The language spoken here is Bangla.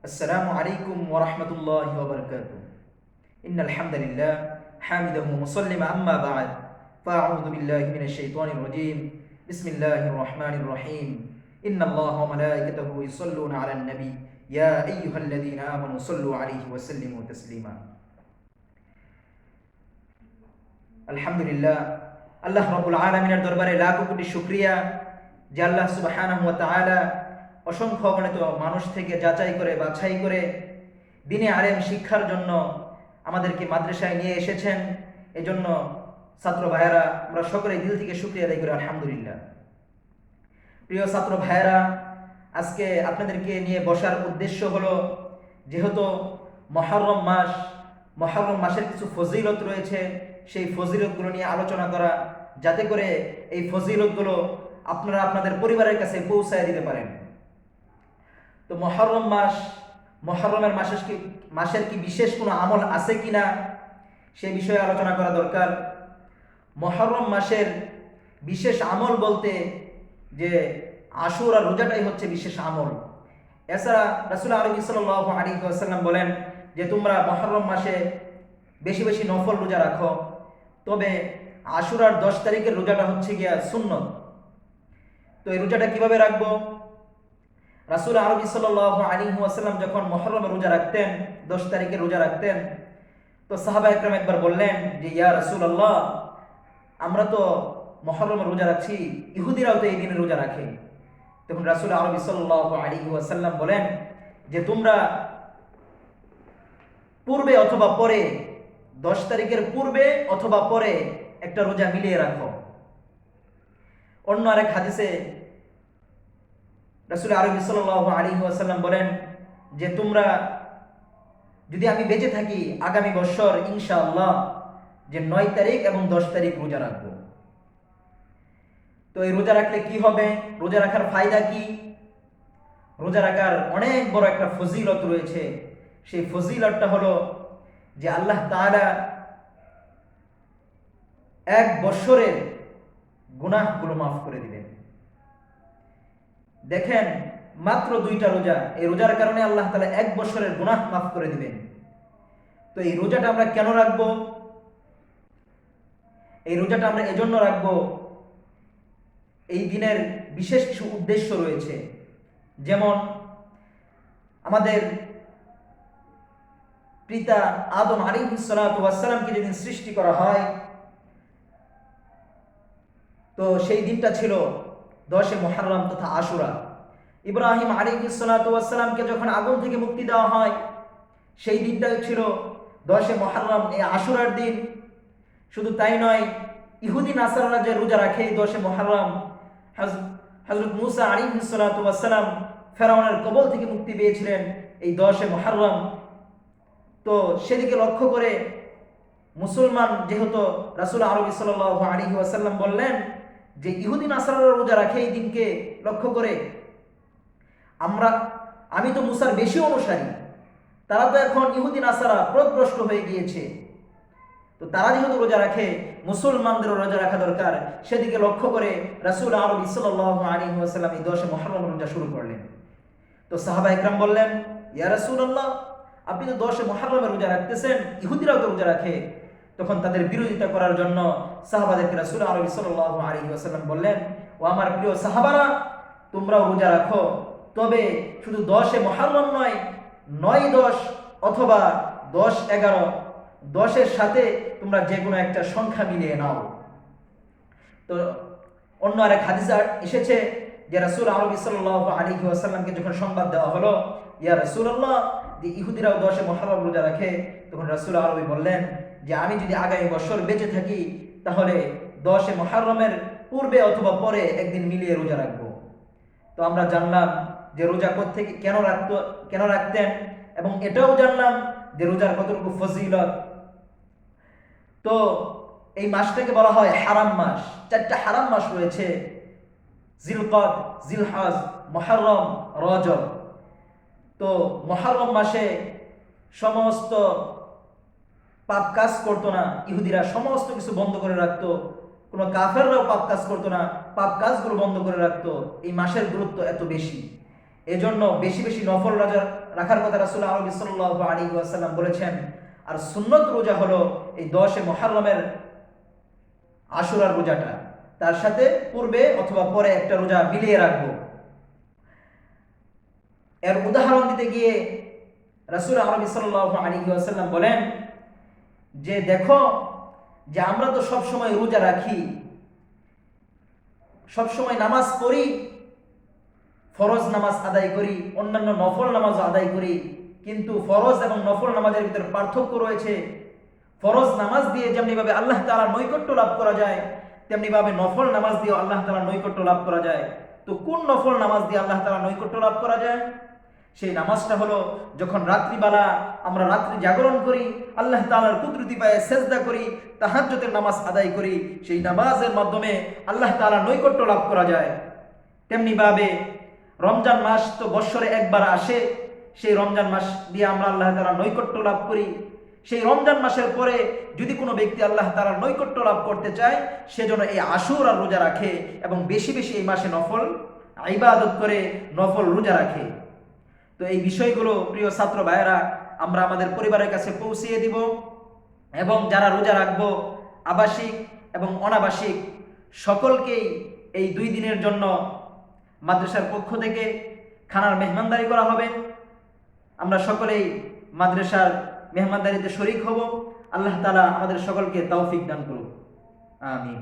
السلام عليكم ورحمة الله وبركاته. إن الحمد لله حامده مسلما أما بعد فأعوذ بالله من الشيطان الرجيم. بسم الله الرحمن الرحيم. إن الله وملائكته يصلون على النبي يا أيها الذين آمنوا صلوا عليه وسلموا تسليما. الحمد لله আল্লাহ রাব্বুল আলামিনের দরবারে লাখো কোটি শুকরিয়া যে আল্লাহ সুবহানাহু ওয়া তাআলা অসংখ্য অগণিত মানুষ থেকে যাচাই করে বাছাই করে দ্বীনে আলেম শিক্ষার জন্য আমাদেরকে মাদ্রাসায় নিয়ে এসেছেন। এজন্য ছাত্র ভাইয়েরা আমরা সকলে দিল থেকে শুকরিয়া আদায় করি আলহামদুলিল্লাহ। প্রিয় ছাত্র ভাইয়েরা, আজকে আপনাদেরকে নিয়ে বসার উদ্দেশ্য হলো, যেহেতু মুহররম মাসের কিছু ফজিলত রয়েছে, সেই ফজিলতগুলো নিয়ে আলোচনা করা, যাতে করে এই ফজিলতগুলো আপনারা আপনাদের পরিবারের কাছে পৌঁছায় দিতে পারেন। তো মুহররমের মাসের কি বিশেষ কোনো আমল আছে কিনা সেই বিষয়ে আলোচনা করা দরকার। মুহররম মাসের বিশেষ আমল বলতে যে আশুরা রোজাটাই হচ্ছে বিশেষ আমল। এছাড়া রাসূল সাল্লাল্লাহু আলাইহি ওয়াসাল্লাম বলেন যে তোমরা মুহররম মাসে বেশি বেশি নফল রোজা রাখো, তবে আশুরার 10 তারিখের রোজাটা হচ্ছে গিয়া সুন্নত। তো এই রোজাটা কিভাবে রাখবো? রাসূল সাল্লাল্লাহু আলাইহি ওয়াসাল্লাম যখন মুহররমের রোজা রাখতেন, 10 তারিখের রোজা রাখতেন, তো সাহাবা একরাম একবার বললেন যে ইয়া রাসূলুল্লাহ, আমরা তো মুহররমের রোজা রাখছি, ইহুদিরাও তো এই দিনে রোজা রাখে। তখন রাসূল সাল্লাল্লাহু আলাইহি ওয়াসাল্লাম বলেন যে তোমরা পূর্বে অথবা পরে, 10 তারিখের পূর্বে অথবা পরে একটা রোজা মিলিয়ে রাখো। অন্য আরেক হাদিসে রাসূল সাল্লাল্লাহু আলাইহি ওয়াসাল্লাম বলেন যে তোমরা যদি আমি বেঁচে থাকি আগামী বছর ইনশাআল্লাহ যে 9 তারিখ এবং 10 তারিখ রোজা রাখবো। তো এই রোজা রাখলে কি হবে? রোজা রাখার ফায়দা কি? রোজা রাখার অনেক বড় একটা ফজিলত রয়েছে। সেই ফজিলতটা হলো যে আল্লাহ তাআলা এক বছরের গুনাহগুলো মাফ করে দিবেন। দেখেন, মাত্র 2টা রোজা, এই রোজার কারণে আল্লাহ তাআলা এক বছরের গুনাহ মাফ করে দিবেন। তো এই রোজাটা আমরা কেন রাখবো? এই রোজাটা আমরা এজন্য রাখবো, এই দিনের বিশেষ কিছু উদ্দেশ্য রয়েছে। যেমন আমাদের পিতা আদম আলাইহিস সালাতু ওয়াস সালামকে যেদিন সৃষ্টি করা হয়, তো সেই দিনটা ছিল 10 মুহররম তথা আশুরা। ইব্রাহিম আলাইহিস সালাতু ওয়াস সালামকে যখন আগুন থেকে মুক্তি দেওয়া হয়, সেই দিনটা ছিল 10 মুহররম, এই আশুরার দিন। শুধু তাই নয়, ইহুদি নাসারারা যে রোজা রাখে 10 মুহররম, হযরত মুসা আলাইহিস সালাতু ওয়াস সালাম ফেরাউনের কবল থেকে মুক্তি পেয়েছিলেন এই 10 মুহররম। তো সেদিকে লক্ষ্য করে মুসলমান, যেহেতু রাসূল সাল্লাল্লাহু আলাইহি ওয়াসাল্লাম বললেন যে ইহুদি নাসারারা রোজা রাখে এই দিনকে লক্ষ্য করে, আমি তো মুসার বেশি অনুসারী, তারা তো এখন ইহুদি নাসারা পথভ্রষ্ট হয়ে গিয়েছে, তো তারা যেহেতু রোজা রাখে, মুসলমানদেরও রোজা রাখা দরকার। সেদিকে লক্ষ্য করে রাসূল সাল্লাল্লাহু আলাইহি ওয়াসাল্লাম এই 10 মুহররম রোজা শুরু করলেন। তো সাহাবা একরাম বললেন, ইয়া রাসূলুল্লাহ, আপনি তো 10 মুহররমের রোজা রাখতেছেন, ইহুদিরাও তো রোজা রাখে। তখন তাদের বিরোধিতা করার জন্য সাহাবাদেরকে রাসূল সাল্লাল্লাহু আলাইহি ওয়াসাল্লাম বললেন, ও আমার প্রিয় সাহাবারা, তোমরাও রোজা রাখো, তবে শুধু 10 মুহররম নয়, 9, 10 অথবা 10, 11, 10-এর সাথে তোমরা যে কোনো একটা সংখ্যা মিলিয়ে নাও। তো অন্য আরেক হাদিসে এসেছে যে রাসূল সাল্লাল্লাহু আলাইহি ওয়াসাল্লামকে যখন সংবাদ দেওয়া হলো, ইয়া রাসূলুল্লাহ, যে ইহুদিরাও 10 মুহররম রোজা রাখে, তখন রাসূল বললেন যে আমি যদি আগামী বছর বেঁচে থাকি তাহলে 10 মুহররমের পূর্বে অথবা পরে একদিন মিলিয়ে রোজা রাখবো। তো আমরা জানলাম যে রোজা কোত্থেকে কেন রাখতেন, এবং এটাও জানলাম যে রোজার কতটুকু ফজিলত। তো এই মাসটাকে বলা হয় হারাম মাস। 4টা হারাম মাস রয়েছে: জিলকদ, জিলহজ, মুহররম, রজব। তো মুহররম মাসে সমস্ত পাপ কাজ করতো না, ইহুদিরা সমস্ত কিছু বন্ধ করে রাখতো, কোনো কাফেররাও পাপ কাজ করতো না, পাপ কাজগুলো বন্ধ করে রাখতো। এই মাসের গুরুত্ব এত বেশি। এজন্য বেশি বেশি নফল রোজা রাখার কথা রাসূল আরবি সাল্লাল্লাহু আলাইহি ওয়াসাল্লাম বলেছেন। আর সুন্নত রোজা হলো এই 10 মুহররমের আশুরার রোজাটা, তার সাথে পূর্বে অথবা পরে একটা রোজা মিলিয়ে রাখবো। এর উদাহরণ দিতে গিয়ে রাসূল আরবি সাল্লাল্লাহু আলাইহি ওয়াসাল্লাম বলেন যে দেখো, যে আমরা তো সব সময় রোজা রাখি, সব সময় নামাজ পড়ি, ফরজ নামাজ আদায় করি, অন্যান্য নফল নামাজ আদায় করি, কিন্তু ফরজ এবং নফল নামাজের ভিতরে পার্থক্য রয়েছে। ফরজ নামাজ দিয়ে যেমনিভাবে আল্লাহ তাআলার নৈকট্য লাভ করা যায়, তেমনিভাবে নফল নামাজ দিয়ে আল্লাহ তাআলার নৈকট্য লাভ করা যায়। তো কোন নফল নামাজ দিয়ে আল্লাহ তাআলার নৈকট্য লাভ করা যায়? সেই নামাজটা হলো যখন রাত্রিবেলা আমরা রাত্রি জাগরণ করি, আল্লাহ তাআলার কুদরতি পায়ে সেজদা করি, তাহাজ্জুদের নামাজ আদায় করি, সেই নামাজের মাধ্যমে আল্লাহ তাআলার নৈকট্য লাভ করা যায়। তেমনিভাবে রমজান মাস তো বৎসরে একবার আসে, সেই রমজান মাস দিয়ে আমরা আল্লাহ তাআলার নৈকট্য লাভ করি। সেই রমজান মাসের পরে যদি কোনো ব্যক্তি আল্লাহ তাআলার নৈকট্য লাভ করতে চায়, সেজন্য এই আশুরার রোজা রাখে এবং বেশি বেশি এই মাসে নফল ইবাদত করে, নফল রোজা রাখে। তো এই বিষয়গুলো প্রিয় ছাত্র ভাইয়েরা আমরা আমাদের পরিবারের কাছে পৌঁছিয়ে দিব, এবং যারা রোজা রাখবো আবাসিক এবং অনাবাসিক সকলকেই এই 2 দিনের জন্য মাদ্রাসার পক্ষ থেকে খানার মেহমানদারি করা হবে। আমরা সকলেই মাদ্রাসার মেহমানদারিতে শরীক হব। আল্লাহ তাআলা আমাদের সকলকে তৌফিক দান করুন, আমিন।